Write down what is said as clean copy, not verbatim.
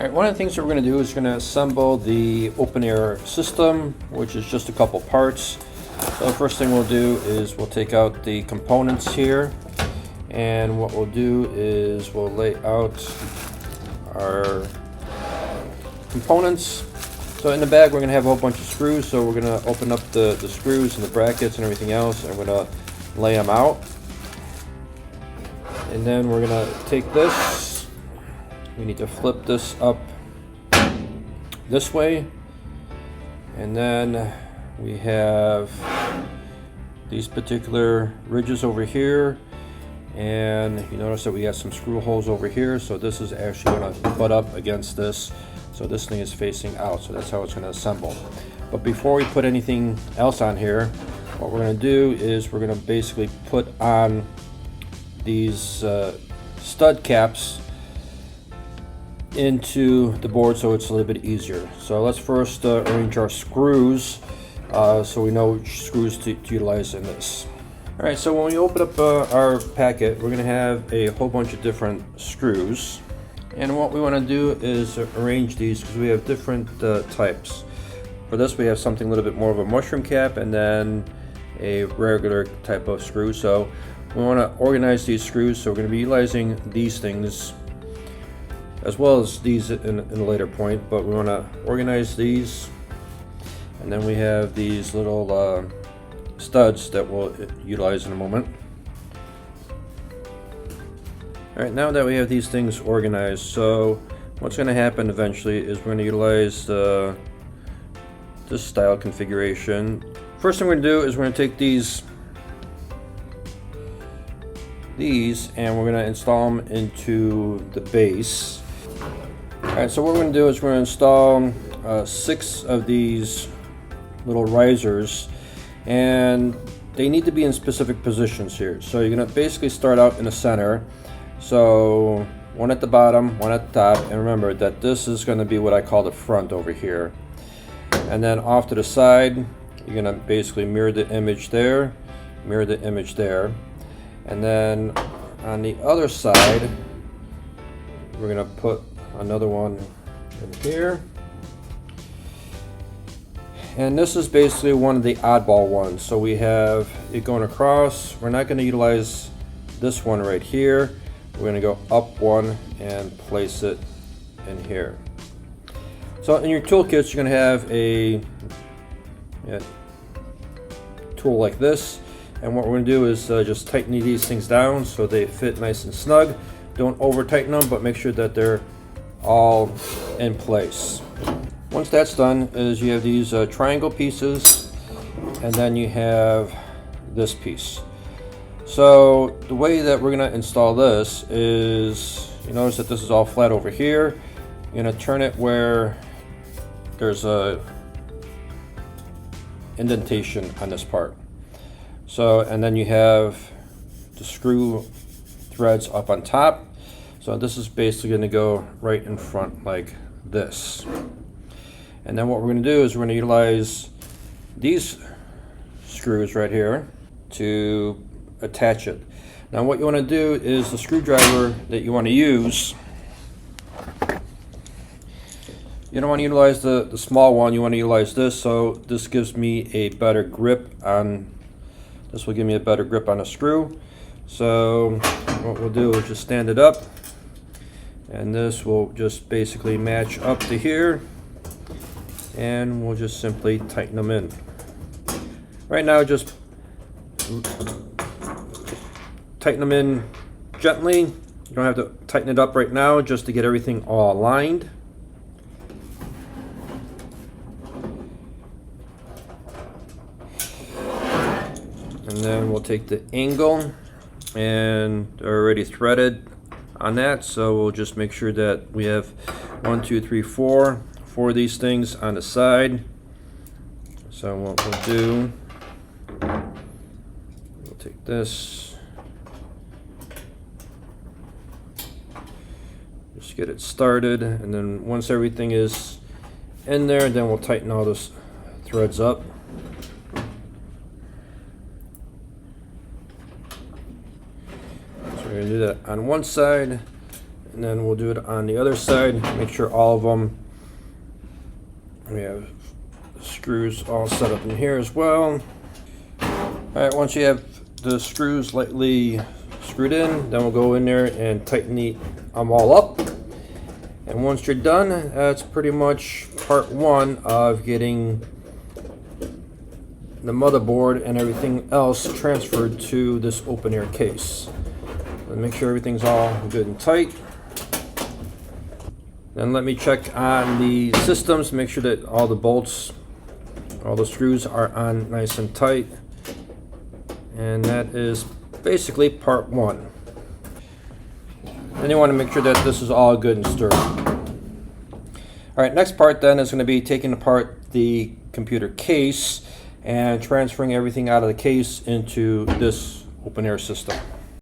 Alright, one of the things that we're going to do is going to assemble the OpenAir system, which is just a couple parts. So the first thing we'll do is we'll take out the components here, and what we'll do is we'll lay out our components. So in the bag we're going to have a whole bunch of screws, so we're going to open up the screws and the brackets and everything else, and we're going to lay them out. And then we're going to take this, we need to flip this up this way, and then we have these particular ridges over here, and you notice that we got some screw holes over here, so this is actually going to butt up against this, so this thing is facing out, so that's how it's going to assemble. But before we put anything else on here, what we're going to do is we're going to basically put on these stud caps into the board so it's a little bit easier. So let's first arrange our screws so we know which screws to utilize in this. Alright, so when we open up our packet, we're going to have a whole bunch of different screws, and what we want to do is arrange these because we have different types. For this we have something a little bit more of a mushroom cap and then a regular type of screw. So we want to organize these screws, so we're going to be utilizing these things as well as these in a later point, but we want to organize these. And then we have these little studs that we'll utilize in a moment. Alright, now that we have these things organized, so what's going to happen eventually is we're going to utilize this style configuration. First thing we're going to do is we're going to take these and we're going to install them into the base. Alright, so what we're going to do is we're going to install 6 of these little risers, and they need to be in specific positions here. So you're going to basically start out in the center, so one at the bottom, one at the top, and remember that this is going to be what I call the front over here. And then off to the side, you're going to basically mirror the image there, mirror the image there. And then on the other side, we're going to put another one in here. And this is basically one of the oddball ones. So we have it going across. We're not going to utilize this one right here. We're going to go up one and place it in here. So in your toolkits, you're going to have a tool like this. And what we're going to do is just tighten these things down so they fit nice and snug. Don't over tighten them, but make sure that they're all in place. Once that's done, is you have these triangle pieces, and then you have this piece. So the way that we're going to install this is, you notice that this is all flat over here. You're going to turn it where there's a indentation on this part. So, and then you have the screw threads up on top. So this is basically going to go right in front like this. And then what we're going to do is we're going to utilize these screws right here to attach it. Now what you want to do is the screwdriver that you want to use, you don't want to utilize the small one, you want to utilize this. So this gives me a better grip on, this will give me a better grip on a screw. So what we'll do is just stand it up, and this will just basically match up to here, and we'll just simply tighten them in. Right now, just tighten them in gently. You don't have to tighten it up right now, just to get everything all aligned. And then we'll take the angle, and they're already threaded on that, so we'll just make sure that we have 1, 2, 3, 4 of these things on the side. So what we'll do, we'll take this, just get it started, and then once everything is in there, then we'll tighten all those threads up. So we're going to do that on one side, and then we'll do it on the other side. Make sure all of them, we have screws all set up in here as well. Alright, once you have the screws lightly screwed in, then we'll go in there and tighten them all up. And once you're done, that's pretty much part one of getting the motherboard and everything else transferred to this OpenAir case. And make sure everything's all good and tight. Then let me check on the systems, make sure that all the bolts, all the screws are on nice and tight. And that is basically part one. Then you want to make sure that this is all good and sturdy. Alright, next part then is going to be taking apart the computer case and transferring everything out of the case into this OpenAir system.